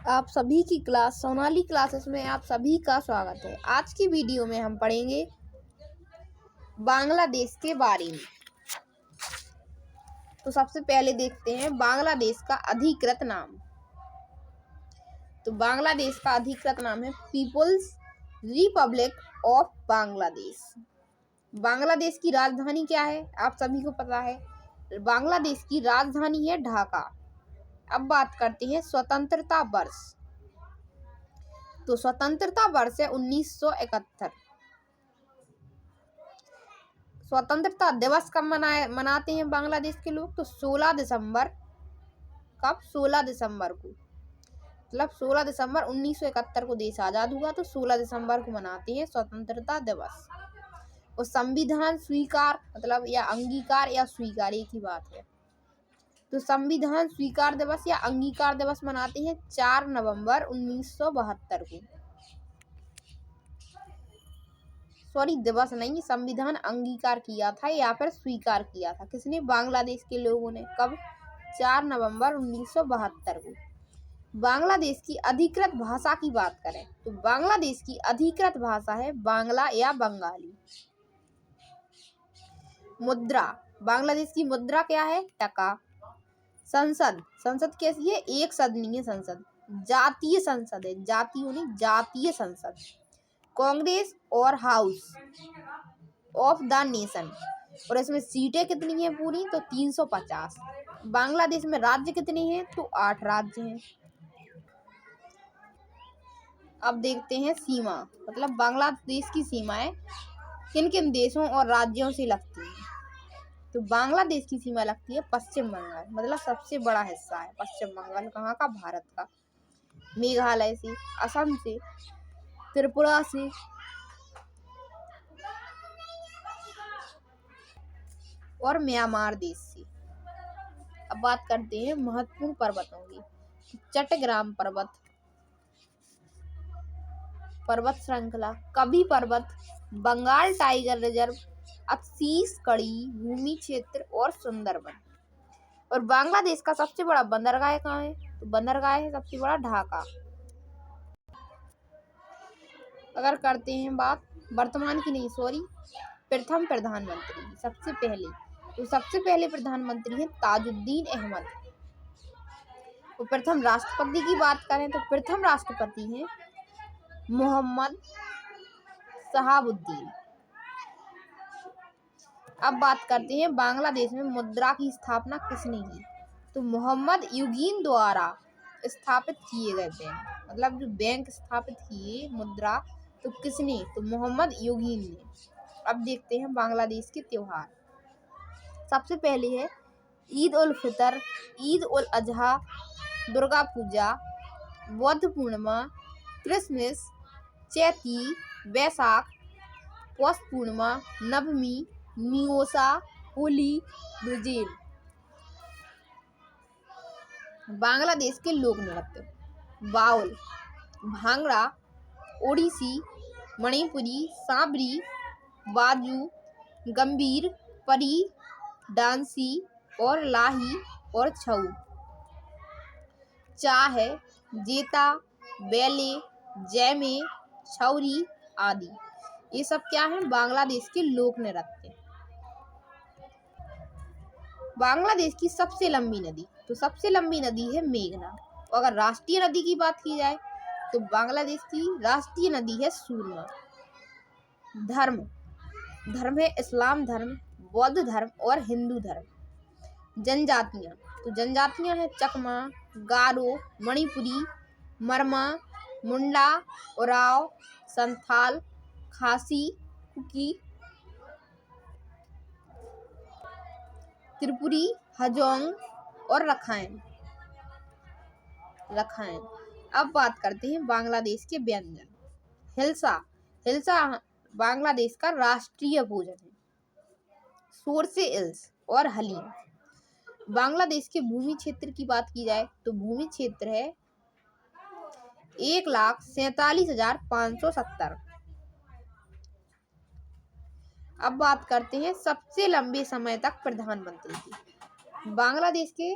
आप सभी की क्लास सोनाली क्लासेस में आप सभी का स्वागत है। आज की वीडियो में हम पढ़ेंगे बांग्लादेश के बारे में। तो सबसे पहले देखते हैं बांग्लादेश का अधिकृत नाम। तो बांग्लादेश का अधिकृत नाम है people's republic of Bangladesh. Bangladesh की राजधानी क्या है? आप सभी को पता है, बांग्लादेश की राजधानी है ढाका। अब बात करते हैं स्वतंत्रता वर्ष। तो स्वतंत्रता वर्ष है 1971। स्वतंत्रता दिवस कब मनाते हैं बांग्लादेश के लोग? तो 16 दिसंबर। कब? 16 दिसंबर को। मतलब 16 दिसंबर 1971 को देश आजाद हुआ, तो 16 दिसंबर को मनाते हैं स्वतंत्रता दिवस। और संविधान स्वीकार मतलब या अंगीकार या स्वीकार एक ही बात है। तो संविधान स्वीकार दिवस या अंगीकार दिवस मनाते हैं 4 नवंबर 1972 को। सॉरी, दिवस नहीं, संविधान अंगीकार किया था या फिर स्वीकार किया था। किसने? बांग्लादेश के लोगों ने। कब? 4 नवंबर 1972 को। बांग्लादेश की अधिकृत भाषा की बात करें तो बांग्लादेश की अधिकृत भाषा है बांग्ला या बंगाली। मुद्रा, बांग्लादेश की मुद्रा क्या है? टका। संसद कैसी है? एक सदनीय संसद, जातीय संसद है, जातीय नहीं, जातीय संसद। कांग्रेस और हाउस ऑफ द नेशन, और इसमें सीटें कितनी हैं पूरी? तो 350। बांग्लादेश में राज्य कितने हैं? तो 8 राज्य हैं। अब देखते हैं सीमा, मतलब बांग्लादेश की सीमाएं किन किन देशों और राज्यों से लगती हैं। तो बांग्लादेश की सीमा लगती है पश्चिम बंगाल, मतलब सबसे बड़ा हिस्सा है पश्चिम बंगाल। कहाँ का? भारत का। मेघालय से, असम से, त्रिपुरा से, और म्यांमार देश से। अब बात करते हैं महत्वपूर्ण पर्वतों की। चट्टग्राम पर्वत श्रृंखला, कभी पर्वत, बंगाल टाइगर रिजर्व, अक्सीस कड़ी भूमि क्षेत्र और सुंदरबन। और बांग्लादेश का सबसे बड़ा बंदरगाह कहाँ है? तो बंदरगाह है सबसे बड़ा ढाका। अगर करते हैं बात वर्तमान की, नहीं सॉरी, प्रथम प्रधानमंत्री की, सबसे पहले प्रधानमंत्री हैं ताजुद्दीन अहमद। तो प्रथम राष्ट्रपति की बात करें तो प्रथम राष्ट्रपति हैं मोहम्मद शहाबुद्दीन। अब बात करते हैं बांग्लादेश में मुद्रा की स्थापना किसने की? तो मोहम्मद युगीन द्वारा स्थापित किए गए बैंक, मतलब जो बैंक स्थापित किए मुद्रा, तो किसने? तो मोहम्मद युगीन ने। अब देखते हैं बांग्लादेश के त्योहार। सबसे पहले है ईद उल फितर, ईद उल अजहा, दुर्गा पूजा, बौद्ध पूर्णिमा, क्रिसमस, चैती, वैशाख, पौष पूर्णिमा, नवमी, निओसा, होली, ब्रजेल। बांग्लादेश के लोक नृत्य: बाउल, भांगड़ा, ओडिसी, मणिपुरी, सांबरी, बाजू, गंभीर, परी, डांसी और लाही और छऊ। चा है जेता, बेले, जैमे, छौरी आदि। ये सब क्या है? बांग्लादेश के लोक नृत्य। बांग्लादेश की सबसे लंबी नदी, तो सबसे लंबी नदी है मेघना। और अगर राष्ट्रीय नदी की बात की जाए तो बांग्लादेश की राष्ट्रीय नदी है सूरमा। धर्म है इस्लाम धर्म, बौद्ध धर्म और हिंदू धर्म। जनजातियां, तो जनजातियां हैं चकमा, गारो, मणिपुरी, मरमा, मुंडा, उराव, संथाल, खासी, कुकी, त्रिपुरी, हजोंग और रखाइन। अब बात करते हैं बांग्लादेश के व्यंजन। हिल्सा बांग्लादेश का राष्ट्रीय भोजन है। सोरसे इल्स और हलीम। बांग्लादेश के भूमि क्षेत्र की बात की जाए तो भूमि क्षेत्र है 1,47,570। अब बात करते हैं सबसे लंबे समय तक प्रधानमंत्री की। बांग्लादेश के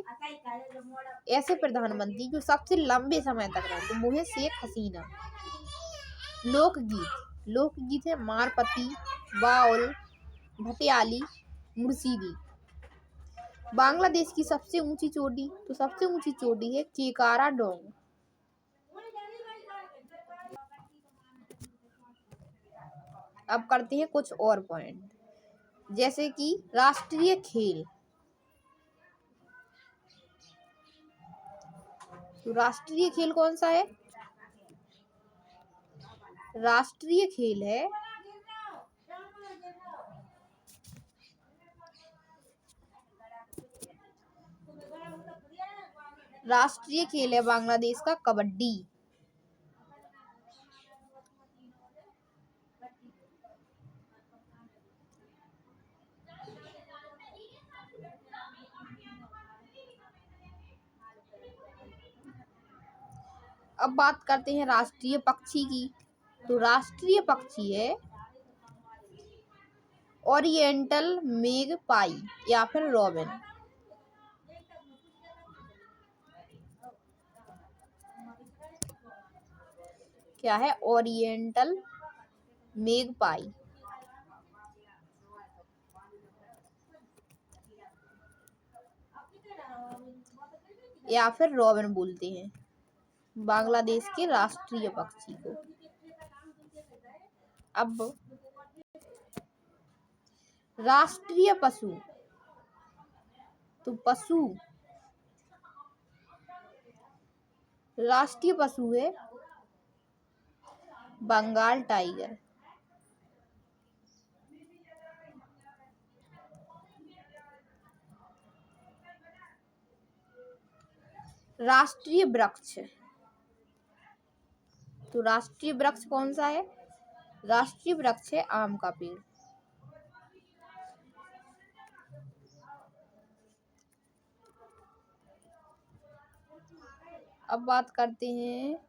ऐसे प्रधानमंत्री जो सबसे लंबे समय तक रहे, तो वो है शेख हसीना। लोकगीत है मारपती, बाउल, भटियाली, मुर्शिदी। बांग्लादेश की सबसे ऊंची चोटी, तो सबसे ऊंची चोटी है केकारा डोंग। अब करते हैं कुछ और पॉइंट, जैसे कि राष्ट्रीय खेल। तो राष्ट्रीय खेल कौन सा है? राष्ट्रीय खेल है बांग्लादेश का कबड्डी। अब बात करते हैं राष्ट्रीय पक्षी की। तो राष्ट्रीय पक्षी है ओरिएंटल मेगपाई या फिर रॉबिन। क्या है? ओरिएंटल मेगपाई या फिर रॉबिन बोलते हैं बांग्लादेश के राष्ट्रीय पक्षी को। अब राष्ट्रीय पशु, तो राष्ट्रीय पशु है बंगाल टाइगर। राष्ट्रीय वृक्ष, तो राष्ट्रीय वृक्ष कौन सा है? राष्ट्रीय वृक्ष है आम का पेड़। अब बात करते हैं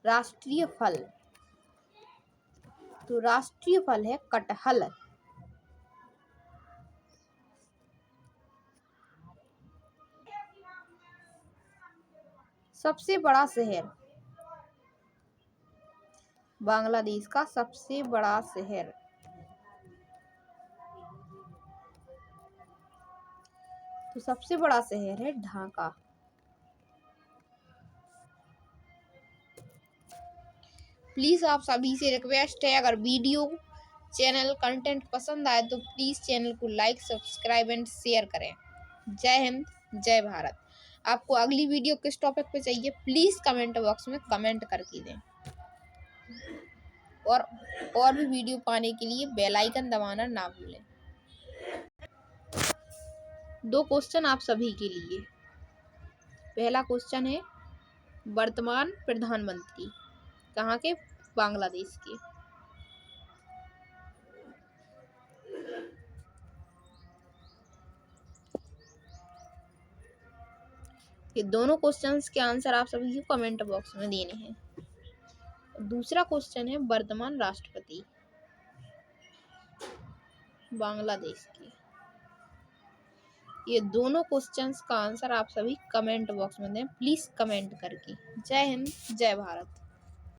राष्ट्रीय फल। तो राष्ट्रीय फल है कटहल। सबसे बड़ा शहर, बांग्लादेश का सबसे बड़ा शहर, तो सबसे बड़ा शहर है ढाका। प्लीज आप सभी से रिक्वेस्ट है, अगर वीडियो चैनल कंटेंट पसंद आए तो प्लीज चैनल को लाइक, सब्सक्राइब एंड शेयर करें। जय हिंद, जय भारत। आपको अगली वीडियो किस टॉपिक पे चाहिए प्लीज कमेंट बॉक्स में कमेंट करके दें, और भी वीडियो पाने के लिए बेल आइकन दबाना ना भूलें। 2 क्वेश्चन आप सभी के लिए। पहला क्वेश्चन है वर्तमान प्रधानमंत्री कहाँ के? बांग्लादेश के। ये दोनों क्वेश्चंस के आंसर आप सभी को कमेंट बॉक्स में देने हैं। दूसरा क्वेश्चन है वर्तमान राष्ट्रपति बांग्लादेश के। ये दोनों क्वेश्चंस का आंसर आप सभी कमेंट बॉक्स में दें प्लीज कमेंट करके। जय हिंद, जय भारत।